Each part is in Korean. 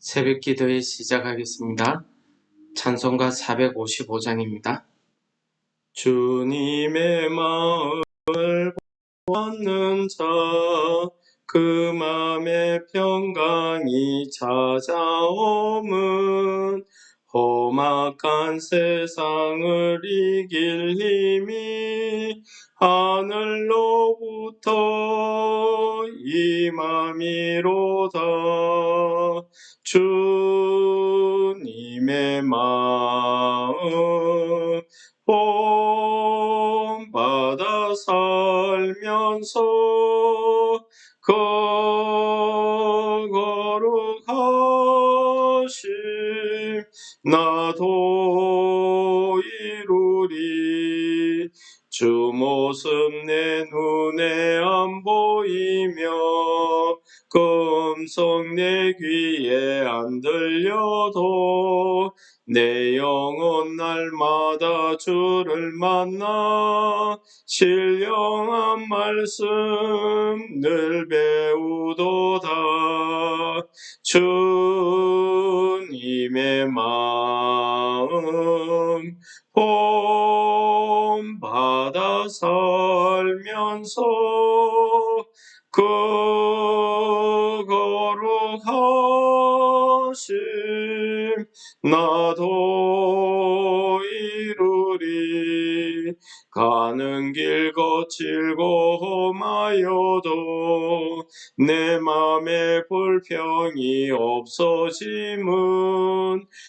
새벽 기도회 시작하겠습니다. 찬송가 455장입니다. 주님의 마음을 보는 자, 그 맘에 평강이 찾아옴은 험악한 세상을 이길 힘이 하늘로부터 임함이로다. 주님의 마음 본받아 살면서 거룩하심 나도 이루리. 주 모습 내 눈에 안 보이며 그 음성 내 귀에 안 들려도 내 영혼 날마다 주를 만나 신령한 말씀 늘 배우도다. 주님의 마음 본받아 살면서 그 거룩하심 나도 이루리. 가는 길 거칠고 험하여도 내 맘에 불평이 없어짐은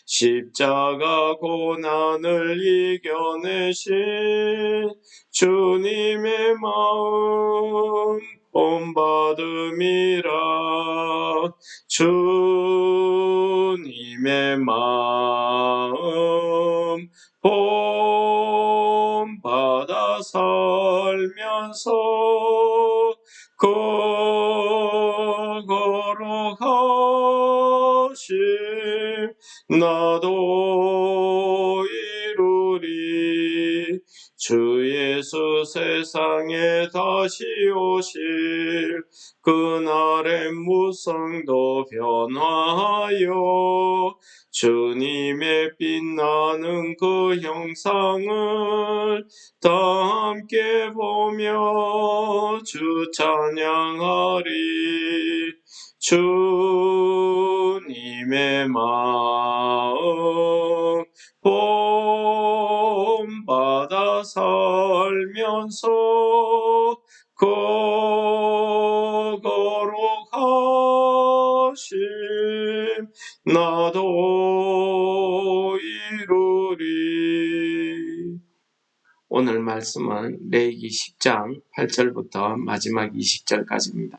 십자가 고난을 이겨내신 주님의 마음 본받음이라. 주님의 마음 본받아 살면서 그 거룩하심 나도 이루리. 주 예수 세상에 다시 오실 그날의 무성도 변화하여 주님의 빛나는 그 형상을 다 함께 보며 주 찬양하리. 주님의 마음 본받아 살면서 그 거룩하심 나도 이루리. 오늘 말씀은 레위기 10장 8절부터 마지막 20절까지입니다.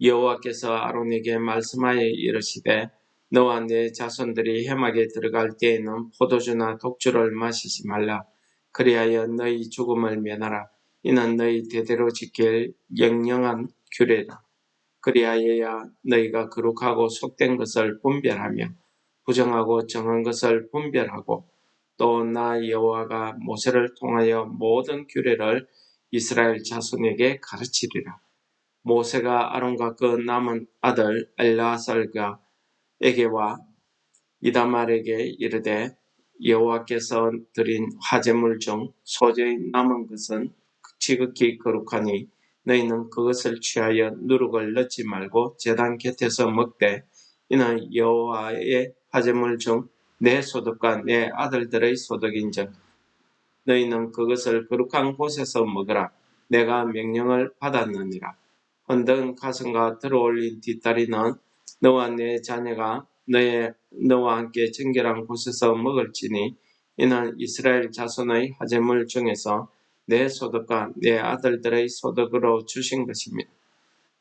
여호와께서 아론에게 말씀하여 이르시되 너와 네 자손들이 회막에 들어갈 때에는 포도주나 독주를 마시지 말라. 그리하여 너희 죽음을 면하라. 이는 너희 대대로 지킬 영영한 규례라. 그리하여야 너희가 거룩하고 속된 것을 분별하며 부정하고 정한 것을 분별하고 또 나 여호와가 모세를 통하여 모든 규례를 이스라엘 자손에게 가르치리라. 모세가 아론과 그 남은 아들 엘르아살과 에게와 이다말에게 이르되 여호와께서 드린 화제물 중 소재의 남은 것은 지극히 거룩하니 너희는 그것을 취하여 누룩을 넣지 말고 제단 곁에서 먹되 이는 여호와의 화제물 중 내 소득과 내 아들들의 소득인즉 너희는 그것을 거룩한 곳에서 먹으라. 내가 명령을 받았느니라. 헌든 가슴과 들어올린 뒷다리는 너와 내 자녀가 너와 함께 정결한 곳에서 먹을지니 이는 이스라엘 자손의 화제물 중에서 내 소득과 내 아들들의 소득으로 주신 것입니다.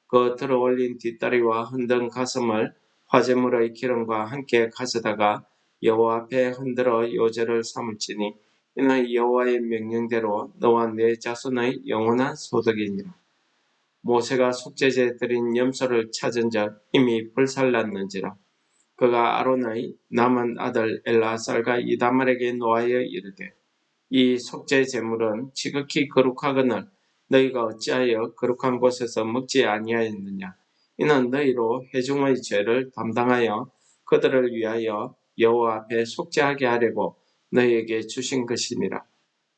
그 들어올린 뒷다리와 흔든 가슴을 화제물의 기름과 함께 가져다가 여호와 앞에 흔들어 요제를 삼을지니 이는 여호와의 명령대로 너와 내 자손의 영원한 소득이니라. 모세가 속죄제 드린 염소를 찾은 적 이미 불살랐는지라. 그가 아론의 남은 아들 엘르아살과 이다말에게 노하여 이르되 이 속죄 제물은 지극히 거룩하거늘 너희가 어찌하여 거룩한 곳에서 먹지 아니하였느냐. 이는 너희로 회중의 죄를 담당하여 그들을 위하여 여호와 앞에 속죄하게 하려고 너희에게 주신 것이니라.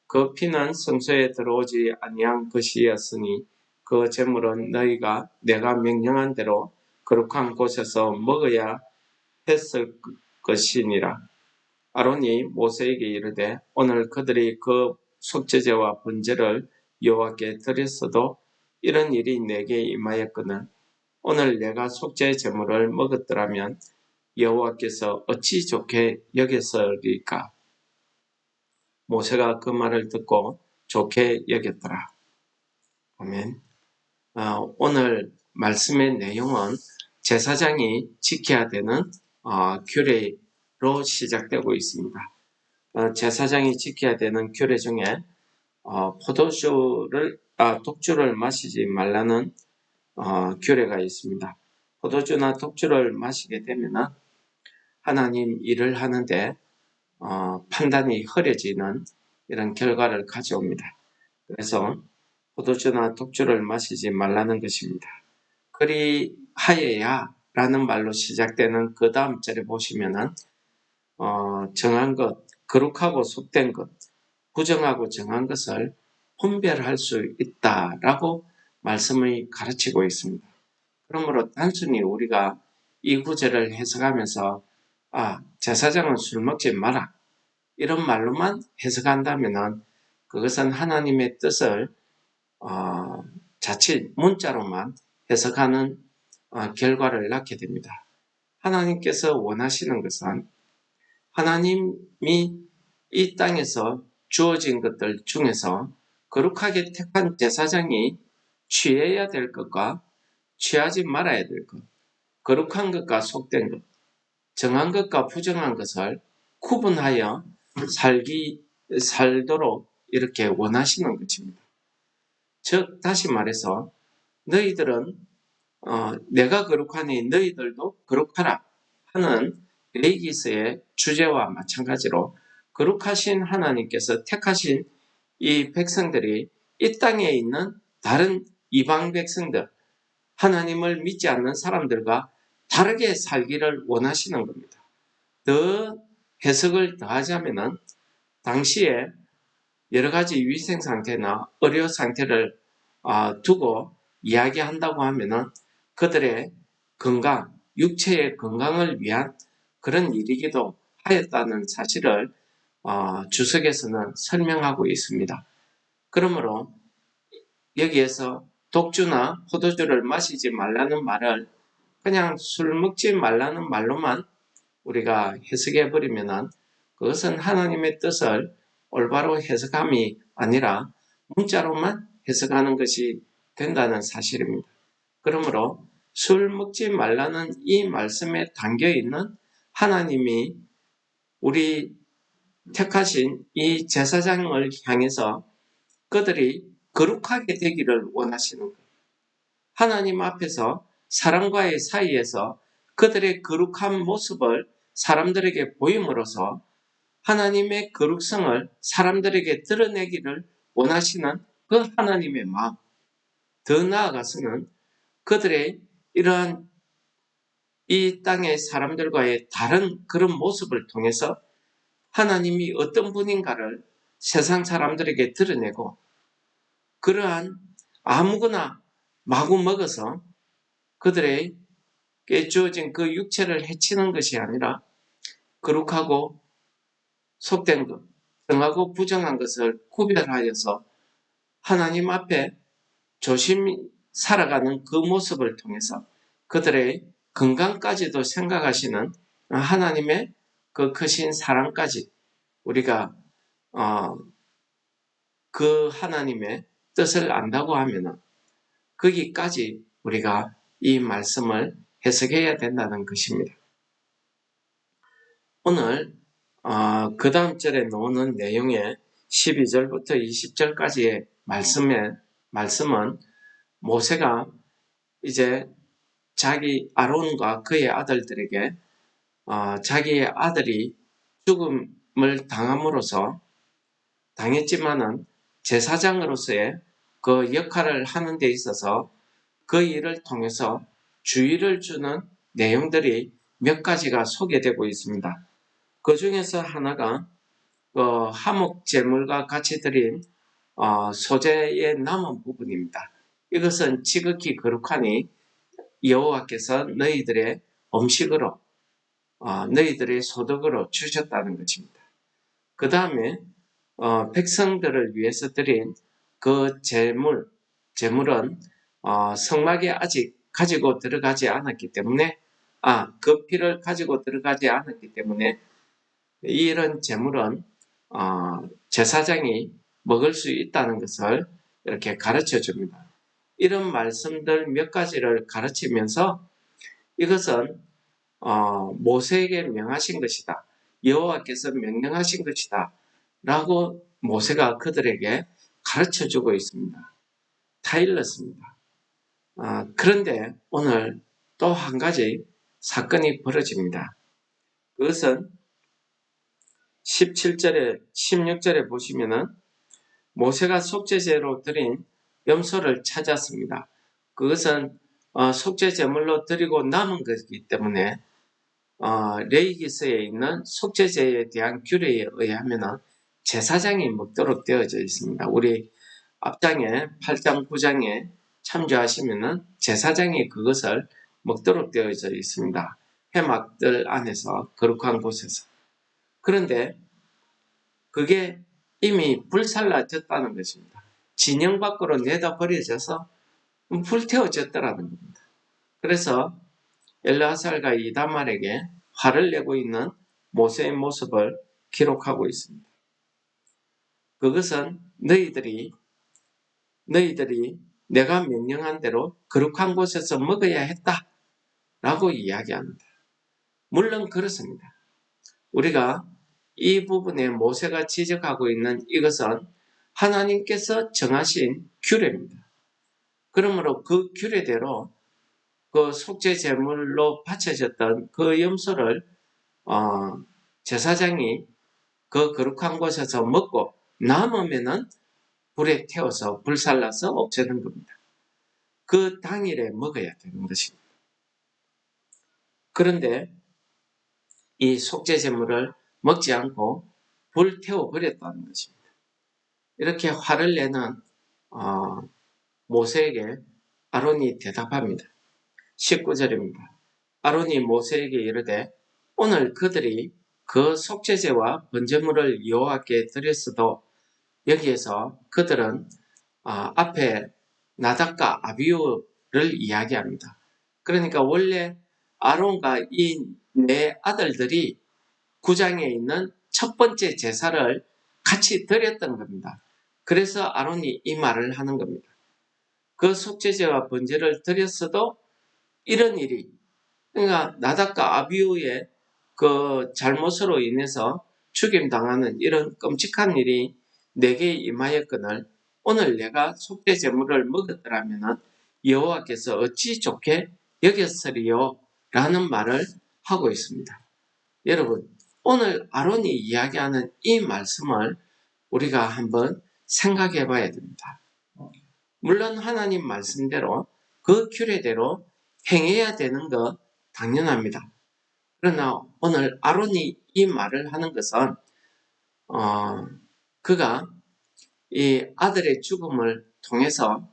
그 피는 성소에 들어오지 아니한 것이었으니 그 제물은 너희가 내가 명령한 대로 거룩한 곳에서 먹어야 했을 것이니라. 아론이 모세에게 이르되 오늘 그들이 그 속죄제와 번제를 여호와께 드렸어도 이런 일이 내게 임하였거늘 오늘 내가 속죄 제물을 먹었더라면 여호와께서 어찌 좋게 여겼으리까. 모세가 그 말을 듣고 좋게 여겼더라. 아멘. 오늘 말씀의 내용은 제사장이 지켜야 되는 규례로 시작되고 있습니다. 제사장이 지켜야 되는 규례 중에 독주를 마시지 말라는 규례가 있습니다. 포도주나 독주를 마시게 되면 하나님 일을 하는데 판단이 흐려지는 이런 결과를 가져옵니다. 그래서 포도주나 독주를 마시지 말라는 것입니다. 그리하여야 라는 말로 시작되는 그 다음 절에 보시면은 정한 것, 거룩하고 속된 것, 부정하고 정한 것을 분별할 수 있다라고 말씀을 가르치고 있습니다. 그러므로 단순히 우리가 이 구절을 해석하면서 제사장은 술 먹지 마라 이런 말로만 해석한다면 그것은 하나님의 뜻을 자칫 문자로만 해석하는 결과를 낳게 됩니다. 하나님께서 원하시는 것은 하나님이 이 땅에서 주어진 것들 중에서 거룩하게 택한 제사장이 취해야 될 것과 취하지 말아야 될 것, 거룩한 것과 속된 것, 정한 것과 부정한 것을 구분하여 살도록 이렇게 원하시는 것입니다. 즉 다시 말해서 너희들은 내가 거룩하니 너희들도 거룩하라 하는 레위기서의 주제와 마찬가지로 거룩하신 하나님께서 택하신 이 백성들이 이 땅에 있는 다른 이방 백성들, 하나님을 믿지 않는 사람들과 다르게 살기를 원하시는 겁니다. 더 해석을 더하자면은 당시에 여러 가지 위생 상태나 의료 상태를 두고 이야기한다고 하면은 그들의 건강, 육체의 건강을 위한 그런 일이기도 하였다는 사실을 주석에서는 설명하고 있습니다. 그러므로 여기에서 독주나 포도주를 마시지 말라는 말을 그냥 술 먹지 말라는 말로만 우리가 해석해 버리면은 그것은 하나님의 뜻을 올바로 해석함이 아니라 문자로만 해석하는 것이 된다는 사실입니다. 그러므로 술 먹지 말라는 이 말씀에 담겨 있는 하나님이 우리 택하신 이 제사장을 향해서 그들이 거룩하게 되기를 원하시는 거예요. 하나님 앞에서 사람과의 사이에서 그들의 거룩한 모습을 사람들에게 보임으로써 하나님의 거룩성을 사람들에게 드러내기를 원하시는 그 하나님의 마음. 더 나아가서는 그들의 이러한 이 땅의 사람들과의 다른 그런 모습을 통해서 하나님이 어떤 분인가를 세상 사람들에게 드러내고 그러한 아무거나 마구 먹어서 그들에게 주어진 그 육체를 해치는 것이 아니라 거룩하고 속된 것, 정하고 부정한 것을 구별하여서 하나님 앞에 조심히 살아가는 그 모습을 통해서 그들의 건강까지도 생각하시는 하나님의 그 크신 사랑까지 우리가 그 하나님의 뜻을 안다고 하면 거기까지 우리가 이 말씀을 해석해야 된다는 것입니다. 오늘 그 다음 절에 나오는 내용의 12절부터 20절까지의 말씀은 모세가 이제 자기 아론과 그의 아들들에게 자기의 아들이 죽음을 당했지만은 제사장으로서의 그 역할을 하는 데 있어서 그 일을 통해서 주의를 주는 내용들이 몇 가지가 소개되고 있습니다. 그 중에서 하나가 화목 제물과 같이 드린 소재의 남은 부분입니다. 이것은 지극히 거룩하니 여호와께서 너희들의 음식으로 너희들의 소득으로 주셨다는 것입니다. 그 다음에 백성들을 위해서 드린 그 제물은 성막에 아직 가지고 들어가지 않았기 때문에 그 피를 가지고 들어가지 않았기 때문에 이런 제물은 제사장이 먹을 수 있다는 것을 이렇게 가르쳐 줍니다. 이런 말씀들 몇 가지를 가르치면서 이것은 모세에게 명하신 것이다. 여호와께서 명령하신 것이다. 라고 모세가 그들에게 가르쳐 주고 있습니다. 다 일렀습니다. 그런데 오늘 또 한 가지 사건이 벌어집니다. 그것은 17절에 16절에 보시면은 모세가 속죄제로 드린 염소를 찾았습니다. 그것은 속죄 제물로 드리고 남은 것이기 때문에 레위기서에 있는 속죄제에 대한 규례에 의하면 제사장이 먹도록 되어져 있습니다. 우리 앞장에 8장 9장에 참조하시면 제사장이 그것을 먹도록 되어져 있습니다. 회막들 안에서 거룩한 곳에서. 그런데 그게 이미 불살라졌다는 것입니다. 진영 밖으로 내다 버려져서 불태워졌다라는 겁니다. 그래서 엘르아살과 이다말에게 화를 내고 있는 모세의 모습을 기록하고 있습니다. 그것은 너희들이 내가 명령한 대로 거룩한 곳에서 먹어야 했다라고 이야기합니다. 물론 그렇습니다. 우리가 이 부분에 모세가 지적하고 있는 이것은 하나님께서 정하신 규례입니다. 그러므로 그 규례대로 그 속죄 제물로 바쳐졌던 그 염소를 제사장이 그 거룩한 곳에서 먹고 남으면은 불에 태워서 불살라서 없애는 겁니다. 그 당일에 먹어야 되는 것입니다. 그런데 이 속죄 제물을 먹지 않고 불태워 버렸다는 것입니다. 이렇게 화를 내는 모세에게 아론이 대답합니다. 19절입니다. 아론이 모세에게 이르되 오늘 그들이 그 속죄제와 번제물을 여호와께 드렸어도 여기에서 그들은 앞에 나답과 아비후를 이야기합니다. 그러니까 원래 아론과 이 네 아들들이 구장에 있는 첫 번째 제사를 같이 드렸던 겁니다. 그래서 아론이 이 말을 하는 겁니다. 그 속죄제와 번제를 드렸어도 이런 일이, 그러니까 나답과 아비후의 그 잘못으로 인해서 죽임당하는 이런 끔찍한 일이 내게 임하였거늘 오늘 내가 속죄 제물을 먹었더라면 여호와께서 어찌 좋게 여겼으리요 라는 말을 하고 있습니다. 여러분, 오늘 아론이 이야기하는 이 말씀을 우리가 한번 생각해 봐야 됩니다. 물론 하나님 말씀대로 그 규례대로 행해야 되는 거 당연합니다. 그러나 오늘 아론이 이 말을 하는 것은 그가 이 아들의 죽음을 통해서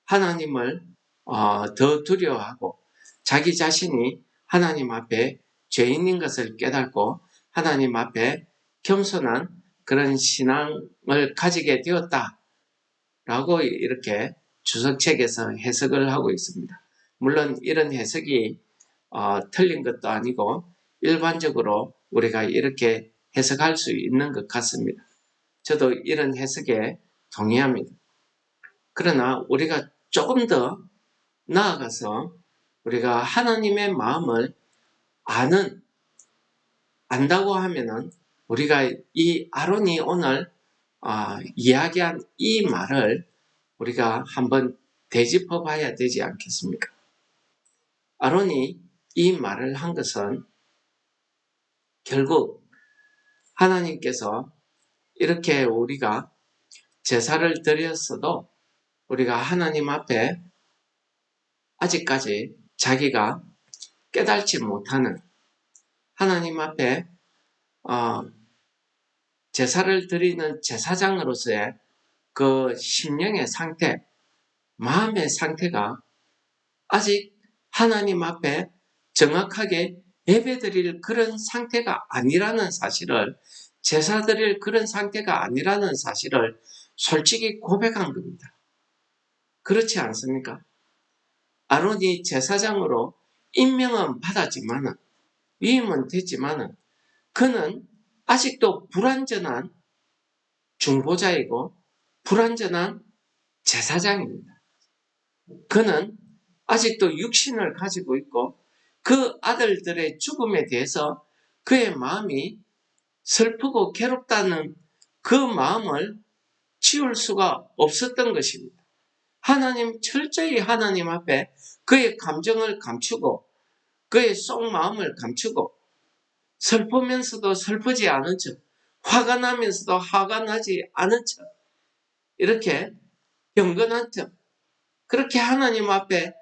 하나님을 더 두려워하고 자기 자신이 하나님 앞에 죄인인 것을 깨닫고 하나님 앞에 겸손한 그런 신앙을 가지게 되었다라고 이렇게 주석책에서 해석을 하고 있습니다. 물론 이런 해석이 틀린 것도 아니고 일반적으로 우리가 이렇게 해석할 수 있는 것 같습니다. 저도 이런 해석에 동의합니다. 그러나 우리가 조금 더 나아가서 우리가 하나님의 마음을 안다고 하면은 우리가 이 아론이 오늘 이야기한 이 말을 우리가 한번 되짚어 봐야 되지 않겠습니까? 아론이 이 말을 한 것은 결국 하나님께서 이렇게 우리가 제사를 드렸어도 우리가 하나님 앞에 아직까지 자기가 깨달지 못하는 하나님 앞에 제사를 드리는 제사장으로서의 그 심령의 상태, 마음의 상태가 아직 하나님 앞에 정확하게 예배드릴 그런 상태가 아니라는 사실을, 제사드릴 그런 상태가 아니라는 사실을 솔직히 고백한 겁니다. 그렇지 않습니까? 아론이 제사장으로 임명은 받았지만은, 위임은 됐지만은, 그는 아직도 불완전한 중보자이고 불완전한 제사장입니다. 그는 아직도 육신을 가지고 있고 그 아들들의 죽음에 대해서 그의 마음이 슬프고 괴롭다는 그 마음을 치울 수가 없었던 것입니다. 철저히 하나님 앞에 그의 감정을 감추고 그의 속마음을 감추고 슬프면서도 슬프지 않은 척, 화가 나면서도 화가 나지 않은 척, 이렇게 경건한 척, 그렇게 하나님 앞에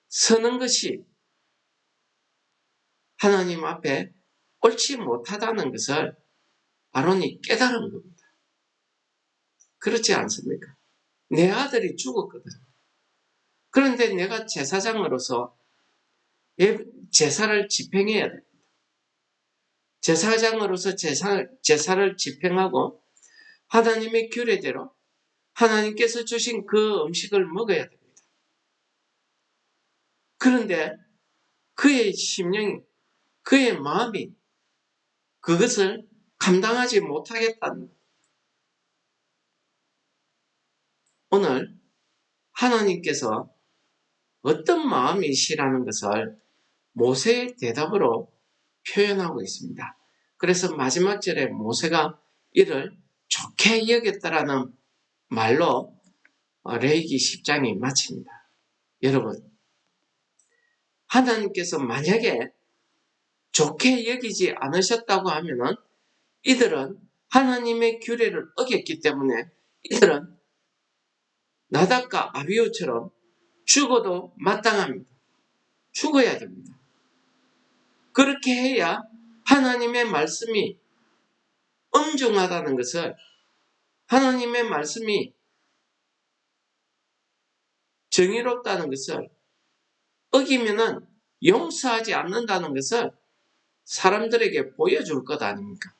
서는 것이 하나님 앞에 옳지 못하다는 것을 아론이 깨달은 겁니다. 그렇지 않습니까? 내 아들이 죽었거든. 그런데 내가 제사장으로서 제사를 집행해야 됩니다. 제사장으로서 제사를 집행하고 하나님의 규례대로 하나님께서 주신 그 음식을 먹어야 됩니다. 그런데 그의 심령이, 그의 마음이 그것을 감당하지 못하겠다는 것. 오늘 하나님께서 어떤 마음이시라는 것을 모세의 대답으로 표현하고 있습니다. 그래서 마지막 절에 모세가 이를 좋게 여겼다라는 말로 레위기 10장이 마칩니다. 여러분, 하나님께서 만약에 좋게 여기지 않으셨다고 하면은 이들은 하나님의 규례를 어겼기 때문에 이들은 나답과 아비후처럼 죽어도 마땅합니다. 죽어야 됩니다. 그렇게 해야 하나님의 말씀이 엄중하다는 것을, 하나님의 말씀이 정의롭다는 것을, 어기면은 용서하지 않는다는 것을 사람들에게 보여줄 것 아닙니까?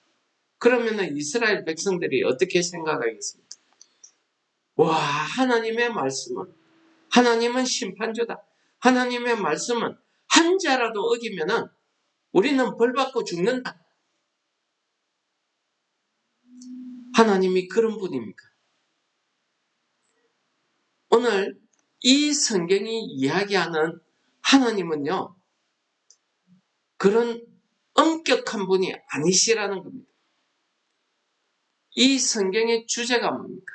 그러면은 이스라엘 백성들이 어떻게 생각하겠습니까? 와, 하나님은 심판주다. 하나님의 말씀은 한 자라도 어기면은 우리는 벌받고 죽는다. 하나님이 그런 분입니까? 오늘 이 성경이 이야기하는 하나님은요, 그런 엄격한 분이 아니시라는 겁니다. 이 성경의 주제가 뭡니까?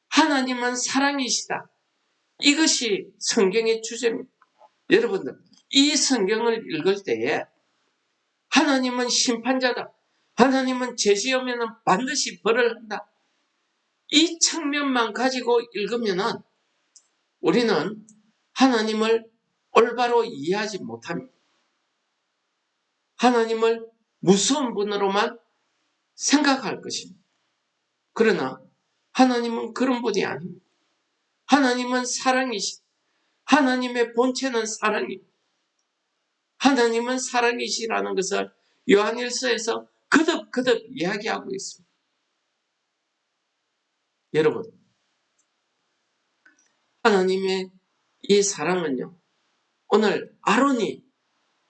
하나님은 사랑이시다. 이것이 성경의 주제입니다. 여러분들, 이 성경을 읽을 때에 하나님은 심판자다. 하나님은 죄지으면 반드시 벌을 한다. 이 측면만 가지고 읽으면 우리는 하나님을 올바로 이해하지 못합니다. 하나님을 무서운 분으로만 생각할 것입니다. 그러나 하나님은 그런 분이 아닙니다. 하나님은 사랑이시다. 하나님의 본체는 사랑입니다. 하나님은 사랑이시라는 것을 요한일서에서 거듭 이야기하고 있습니다. 여러분, 하나님의 이 사랑은요, 오늘 아론이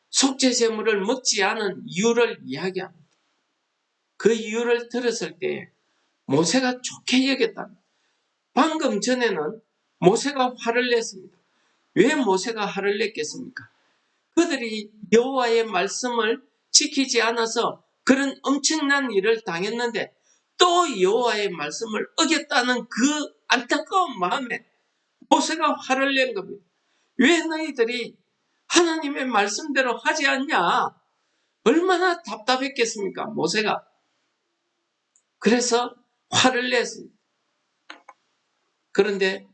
속죄제물을 먹지 않은 이유를 이야기합니다. 그 이유를 들었을 때 모세가 좋게 여겼다. 방금 전에는 모세가 화를 냈습니다. 왜 모세가 화를 냈겠습니까? 그들이 여호와의 말씀을 지키지 않아서 그런 엄청난 일을 당했는데 또 여호와의 말씀을 어겼다는 그 안타까운 마음에 모세가 화를 낸 겁니다. 왜 너희들이 하나님의 말씀대로 하지 않냐? 얼마나 답답했겠습니까? 모세가. 그래서 화를 냈습니다. 그런데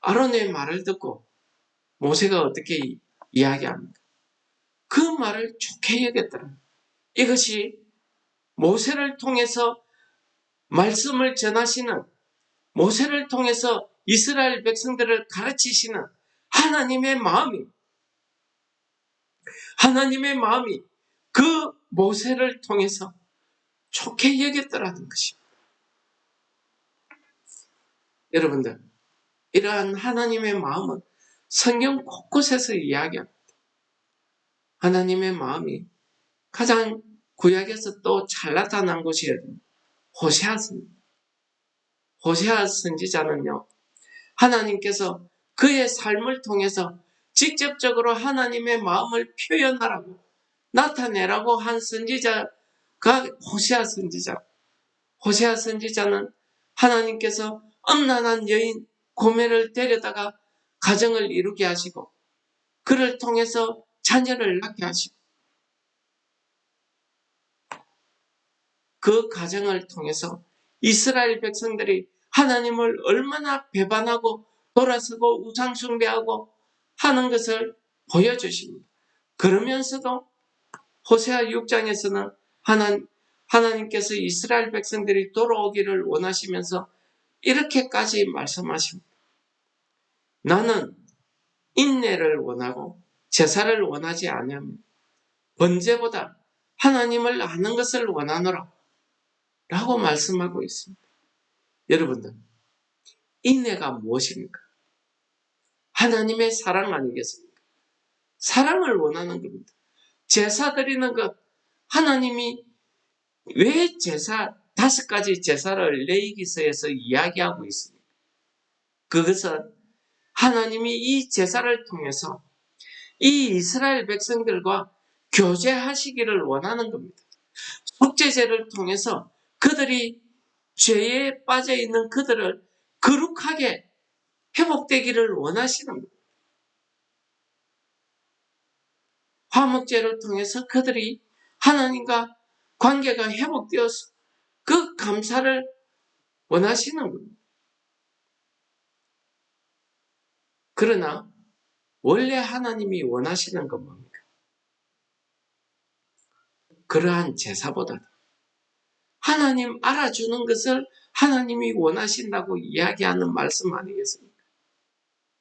아론의 말을 듣고 모세가 어떻게 이야기합니까? 그 말을 좋게 여겼더라. 이것이 모세를 통해서 말씀을 전하시는, 모세를 통해서 이스라엘 백성들을 가르치시는 하나님의 마음이 그 모세를 통해서 좋게 여겼더라는 것입니다. 여러분들, 이러한 하나님의 마음은 성경 곳곳에서 이야기합니다. 하나님의 마음이 가장 구약에서 또 잘 나타난 곳이 호세아입니다. 호세아 선지자는요, 하나님께서 그의 삶을 통해서 직접적으로 하나님의 마음을 표현하라고, 나타내라고 한 선지자가 호세아 선지자. 호세아 선지자는 하나님께서 음란한 여인 고멜을 데려다가 가정을 이루게 하시고, 그를 통해서 자녀를 낳게 하시고, 그 가정을 통해서 이스라엘 백성들이 하나님을 얼마나 배반하고 돌아서고 우상숭배하고 하는 것을 보여주십니다. 그러면서도 호세아 6장에서는 하나님께서 이스라엘 백성들이 돌아오기를 원하시면서 이렇게까지 말씀하십니다. 나는 인내를 원하고 제사를 원하지 아니하며 번제보다 하나님을 아는 것을 원하노라 라고 말씀하고 있습니다. 여러분들, 인내가 무엇입니까? 하나님의 사랑 아니겠습니까? 사랑을 원하는 겁니다. 제사 드리는 것, 하나님이 왜 5가지 제사를 레위기서에서 이야기하고 있습니까? 그것은 하나님이 이 제사를 통해서 이 이스라엘 백성들과 교제하시기를 원하는 겁니다. 속죄제를 통해서 그들이 죄에 빠져 있는 그들을 거룩하게 회복되기를 원하시는 겁니다. 화목제를 통해서 그들이 하나님과 관계가 회복되어서 그 감사를 원하시는 겁니다. 그러나 원래 하나님이 원하시는 건 뭡니까? 그러한 제사보다 하나님 알아주는 것을 하나님이 원하신다고 이야기하는 말씀 아니겠습니까?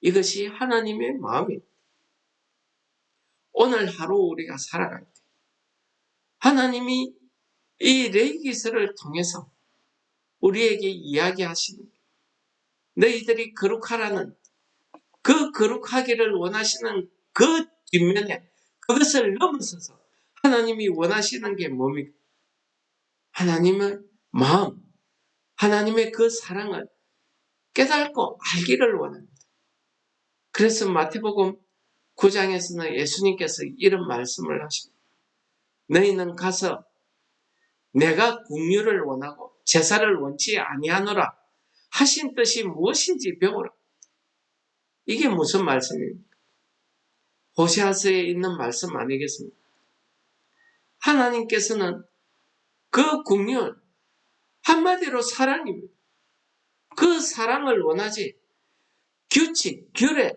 이것이 하나님의 마음입니다. 오늘 하루 우리가 살아갈 때 하나님이 이 레위기서를 통해서 우리에게 이야기하시는, 너희들이 거룩하라는, 그 거룩하기를 원하시는 그 뒷면에 그것을 넘어서서 하나님이 원하시는 게 뭡니까? 하나님의 마음, 하나님의 그 사랑을 깨닫고 알기를 원합니다. 그래서 마태복음 9장에서는 예수님께서 이런 말씀을 하십니다. 너희는 가서 내가 긍휼을 원하고 제사를 원치 아니하노라 하신 뜻이 무엇인지 배우라. 이게 무슨 말씀입니까? 호세아서에 있는 말씀 아니겠습니까? 하나님께서는 그 긍휼, 한마디로 사랑입니다. 그 사랑을 원하지 규칙, 규례,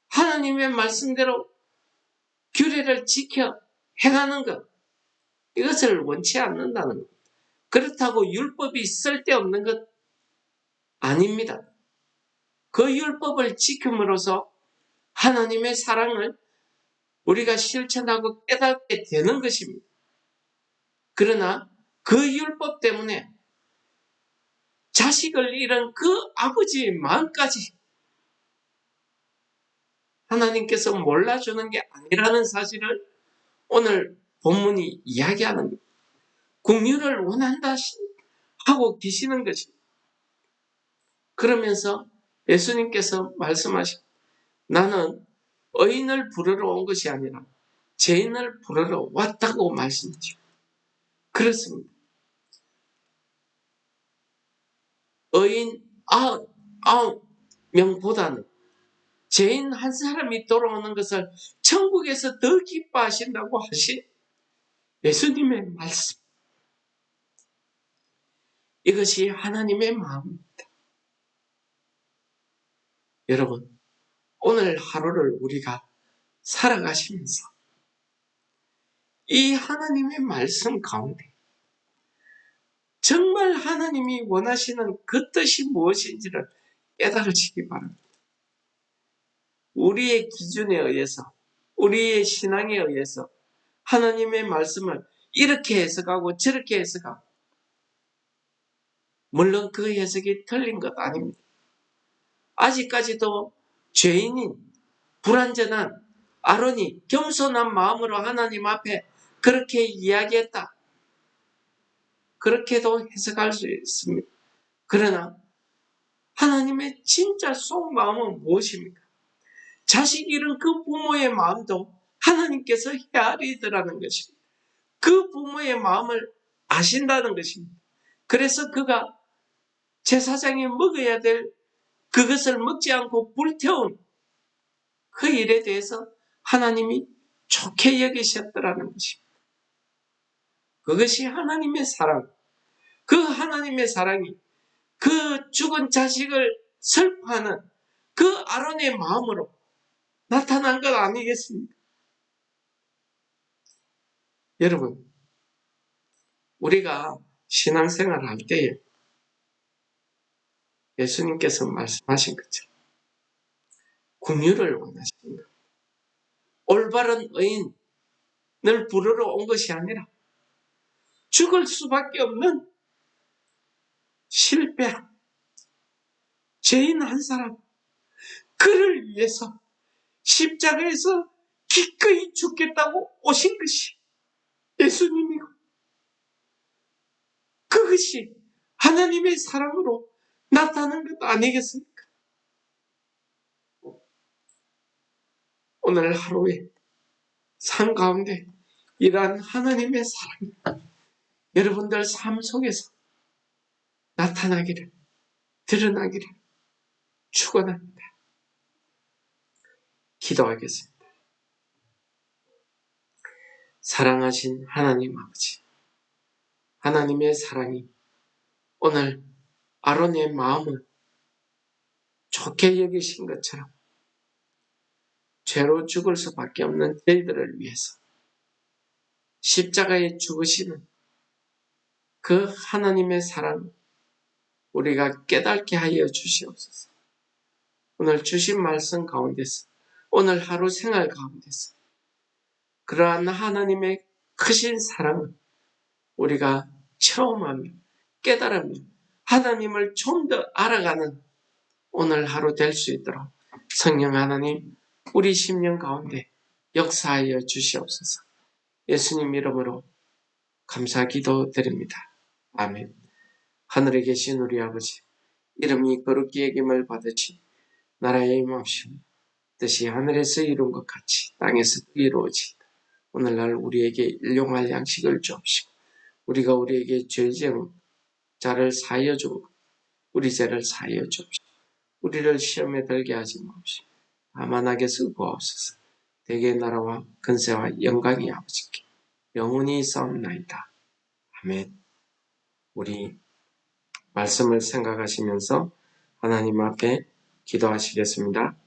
하나님의 말씀대로 규례를 지켜 행하는 것, 이것을 원치 않는다는 것. 그렇다고 율법이 쓸데없는 것 아닙니다. 그 율법을 지킴으로써 하나님의 사랑을 우리가 실천하고 깨닫게 되는 것입니다. 그러나 그 율법 때문에 자식을 잃은 그 아버지의 마음까지 하나님께서 몰라주는 게 아니라는 사실을 오늘 본문이 이야기하는 겁니다. 긍휼을 원한다 하고 계시는 것입니다. 그러면서 예수님께서 말씀하시고, 나는 의인을 부르러 온 것이 아니라 죄인을 부르러 왔다고 말씀하시고, 그렇습니다. 의인 9명보다는 죄인 한 사람이 돌아오는 것을 천국에서 더 기뻐하신다고 하신 예수님의 말씀. 이것이 하나님의 마음입니다. 여러분, 오늘 하루를 우리가 살아가시면서 이 하나님의 말씀 가운데 정말 하나님이 원하시는 그 뜻이 무엇인지를 깨달으시기 바랍니다. 우리의 기준에 의해서, 우리의 신앙에 의해서 하나님의 말씀을 이렇게 해석하고 저렇게 해석하고, 물론 그 해석이 틀린 것 아닙니다. 아직까지도 죄인인 불완전한 아론이 겸손한 마음으로 하나님 앞에 그렇게 이야기했다. 그렇게도 해석할 수 있습니다. 그러나 하나님의 진짜 속마음은 무엇입니까? 자식 잃은 그 부모의 마음도 하나님께서 헤아리더라는 것입니다. 그 부모의 마음을 아신다는 것입니다. 그래서 그가 제사장이 먹어야 될 그것을 먹지 않고 불태운 그 일에 대해서 하나님이 좋게 여기셨더라는 것입니다. 그것이 하나님의 사랑, 그 하나님의 사랑이 그 죽은 자식을 슬퍼하는 그 아론의 마음으로 나타난 것 아니겠습니까? 여러분, 우리가 신앙생활을 할 때에 예수님께서 말씀하신 것처럼 긍휼을 원하시는 것, 올바른 의인을 부르러 온 것이 아니라 죽을 수밖에 없는 실패한 죄인 한 사람, 그를 위해서 십자가에서 기꺼이 죽겠다고 오신 것이 예수님이고, 그것이 하나님의 사랑으로 나타난 것 아니겠습니까? 오늘 하루의 삶 가운데 이러한 하나님의 사랑이 여러분들 삶 속에서 나타나기를, 드러나기를 축원합니다. 기도하겠습니다. 사랑하신 하나님 아버지, 하나님의 사랑이 오늘 아론의 마음을 좋게 여기신 것처럼 죄로 죽을 수밖에 없는 저희들을 위해서 십자가에 죽으시는 그 하나님의 사랑 우리가 깨닫게 하여 주시옵소서. 오늘 주신 말씀 가운데서, 오늘 하루 생활 가운데서 그러한 하나님의 크신 사랑을 우리가 체험하며 깨달으며 하나님을 좀 더 알아가는 오늘 하루 될 수 있도록 성령 하나님 우리 심령 가운데 역사하여 주시옵소서. 예수님 이름으로 감사 기도드립니다. 아멘. 하늘에 계신 우리 아버지, 이름이 거룩히 여김을 받으시 나라의 임하옵시며 뜻이 하늘에서 이룬 것 같이 땅에서도 이루어지이다. 오늘날 우리에게 일용할 양식을 주옵시고 우리가 우리에게 죄지은 자를 사하여 주고 우리 죄를 사하여 주옵시고 우리를 시험에 들게 하지 마옵시고 다만 악에서 구하옵소서. 대개의 나라와 근세와 영광이 아버지께 영원히 싸움나이다. 아멘. 우리 말씀을 생각하시면서 하나님 앞에 기도하시겠습니다.